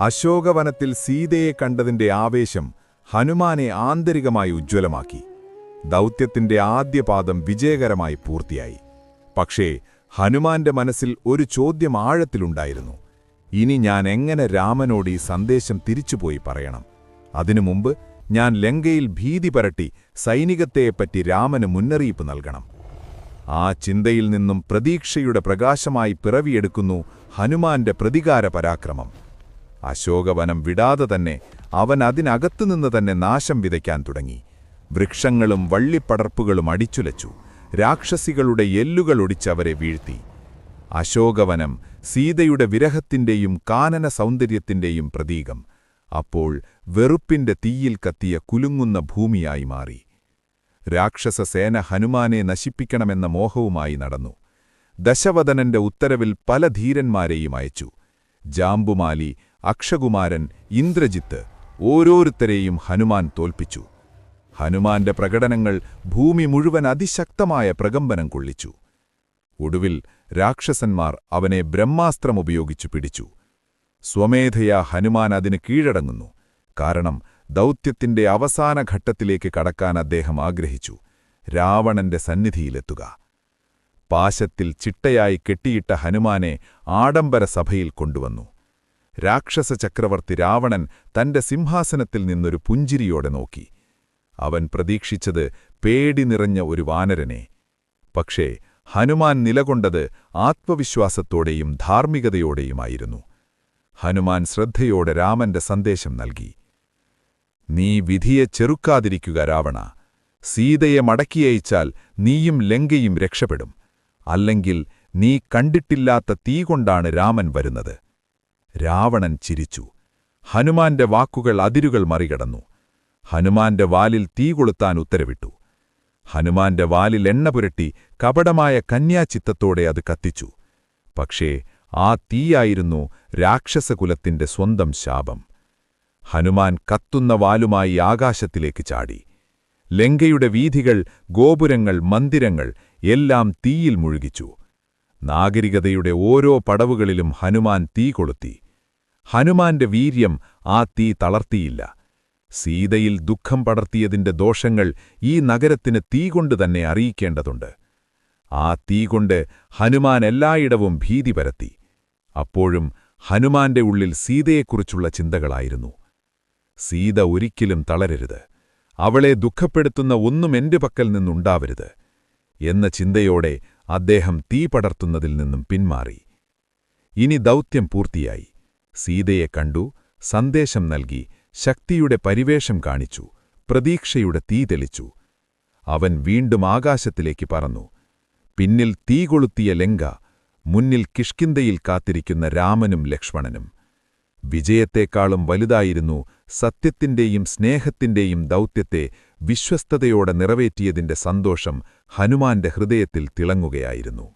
അശോകവനത്തിൽ സീതയെ കണ്ടതിന്റെ ആവേശം ഹനുമാനെ ആന്തരികമായി ഉജ്ജ്വലമാക്കി. ദൗത്യത്തിന്റെ ആദ്യപാദം വിജയകരമായി പൂർത്തിയായി. പക്ഷേ ഹനുമാന്റെ മനസ്സിൽ ഒരു ചോദ്യം ആഴത്തിലുണ്ടായിരുന്നു. ഇനി ഞാൻ എങ്ങനെ രാമനോട് ഈ സന്ദേശം തിരിച്ചുപോയി പറയണം? അതിനു മുമ്പ് ഞാൻ ലങ്കയിൽ ഭീതി പരട്ടി സൈനികത്തെപ്പറ്റി രാമന് മുന്നറിയിപ്പ് നൽകണം. ആ ചിന്തയിൽ നിന്നും പ്രതീക്ഷയുടെ പ്രകാശമായി പിറവിയെടുക്കുന്നു ഹനുമാന്റെ പ്രതികാര പരാക്രമം. അശോകവനം വിടാതെ തന്നെ അവൻ അതിനകത്തുനിന്ന് തന്നെ നാശം വിതയ്ക്കാൻ തുടങ്ങി. വൃക്ഷങ്ങളും വള്ളിപ്പടർപ്പുകളും അടിച്ചുലച്ചു. രാക്ഷസികളുടെ എല്ലുകളൊടിച്ചവരെ വീഴ്ത്തി. അശോകവനം സീതയുടെ വിരഹത്തിന്റെയും കാനന സൗന്ദര്യത്തിന്റെയും പ്രതീകം അപ്പോൾ വെറുപ്പിന്റെ തീയിൽ കത്തിയ കുലുങ്ങുന്ന ഭൂമിയായി മാറി. രാക്ഷസസേന ഹനുമാനെ നശിപ്പിക്കണമെന്ന മോഹവുമായി നടന്നു. ദശവദനന്റെ ഉത്തരവിൽ പല ധീരന്മാരെയും അയച്ചു. ജാംബുമാലി, അക്ഷകുമാരൻ, ഇന്ദ്രജിത്ത് ഓരോരുത്തരെയും ഹനുമാൻ തോൽപ്പിച്ചു. ഹനുമാന്റെ പ്രകടനങ്ങൾ ഭൂമി മുഴുവൻ അതിശക്തമായ പ്രകമ്പനം കൊള്ളിച്ചു. ഒടുവിൽ രാക്ഷസന്മാർ അവനെ ബ്രഹ്മാസ്ത്രമുപയോഗിച്ചു പിടിച്ചു. സ്വമേധയാ ഹനുമാൻ അതിന് കീഴടങ്ങുന്നു. കാരണം ദൗത്യത്തിന്റെ അവസാന ഘട്ടത്തിലേക്ക് കടക്കാൻ അദ്ദേഹം ആഗ്രഹിച്ചു: രാവണന്റെ സന്നിധിയിലെത്തുക. പാശത്തിൽ ചിട്ടയായി കെട്ടിയിട്ട ഹനുമാനെ ആഡംബര സഭയിൽ കൊണ്ടുവന്നു. രാക്ഷസ ചക്രവർത്തി രാവണൻ തന്റെ സിംഹാസനത്തിൽ നിന്നൊരു പുഞ്ചിരിയോടെ നോക്കി. അവൻ പ്രതീക്ഷിച്ചത് പേടി നിറഞ്ഞ ഒരു വാനരനെ. പക്ഷേ ഹനുമാൻ നിലകൊണ്ടത് ആത്മവിശ്വാസത്തോടെയും ധാർമ്മികതയോടെയുമായിരുന്നു. ഹനുമാൻ ശ്രദ്ധയോടെ രാമന്റെ സന്ദേശം നൽകി: നീ വിധിയെ ചെറുക്കാതിരിക്കുക രാവണ. സീതയെ മടക്കിയയച്ചാൽ നീയും ലങ്കയും രക്ഷപ്പെടും. അല്ലെങ്കിൽ നീ കണ്ടിട്ടില്ലാത്ത തീ കൊണ്ടാണ് രാമൻ വരുന്നത്. രാവണൻ ചിരിച്ചു. ഹനുമാന്റെ വാക്കുകൾ അതിരുകൾ മറികടന്നു. ഹനുമാന്റെ വാലിൽ തീ കൊളുത്താൻ ഉത്തരവിട്ടു. ഹനുമാന്റെ വാലിൽ എണ്ണ പുരട്ടി കപടമായ കന്യാചിത്തത്തോടെ അത് കത്തിച്ചു. പക്ഷേ ആ തീയായിരുന്നു രാക്ഷസകുലത്തിന്റെ സ്വന്തം ശാപം. ഹനുമാൻ കത്തുന്ന വാലുമായി ആകാശത്തിലേക്ക് ചാടി. ലങ്കയുടെ വീഥികൾ, ഗോപുരങ്ങൾ, മന്ദിരങ്ങൾ എല്ലാം തീയിൽ മുഴുകിച്ചു. നാഗരികതയുടെ ഓരോ പടവുകളിലും ഹനുമാൻ തീ കൊളുത്തി. ഹനുമാന്റെ വീര്യം ആ തീ തളർത്തിയില്ല. സീതയിൽ ദുഃഖം പടർത്തിയതിന്റെ ദോഷങ്ങൾ ഈ നഗരത്തിന് തീ കൊണ്ട് തന്നെ അറിയിക്കേണ്ടതുണ്ട്. ആ തീ കൊണ്ട് ഹനുമാൻ എല്ലായിടവും ഭീതി പരത്തി. അപ്പോഴും ഹനുമാന്റെ ഉള്ളിൽ സീതയെക്കുറിച്ചുള്ള ചിന്തകളായിരുന്നു. സീത ഒരിക്കലും തളരരുത്. അവളെ ദുഃഖപ്പെടുത്തുന്ന ഒന്നും എന്റെ പക്കൽ നിന്നുണ്ടാവരുത് എന്ന ചിന്തയോടെ അദ്ദേഹം തീ പടർത്തുന്നതിൽ നിന്നും പിന്മാറി. ഇനി ദൗത്യം പൂർത്തിയായി. സീതയെ കണ്ടു, സന്ദേശം നൽകി, ശക്തിയുടെ പരിവേഷം കാണിച്ചു, പ്രതീക്ഷയുടെ തീ തെളിച്ചു. അവൻ വീണ്ടും ആകാശത്തിലേക്ക് പറന്നു. പിന്നിൽ തീ കൊളുത്തിയ ലങ്ക, മുന്നിൽ കിഷ്കിന്ധയിൽ കാത്തിരിക്കുന്ന രാമനും ലക്ഷ്മണനും. വിജയത്തെക്കാളും വലുതായിരുന്നു സത്യത്തിന്റെയും സ്നേഹത്തിന്റെയും ദൗത്യത്തെ വിശ്വസ്തയോടെ നിറവേറ്റിയതിന്റെ സന്തോഷം ഹനുമാന്റെ ഹൃദയത്തിൽ തിളങ്ങുകയായിരുന്നു.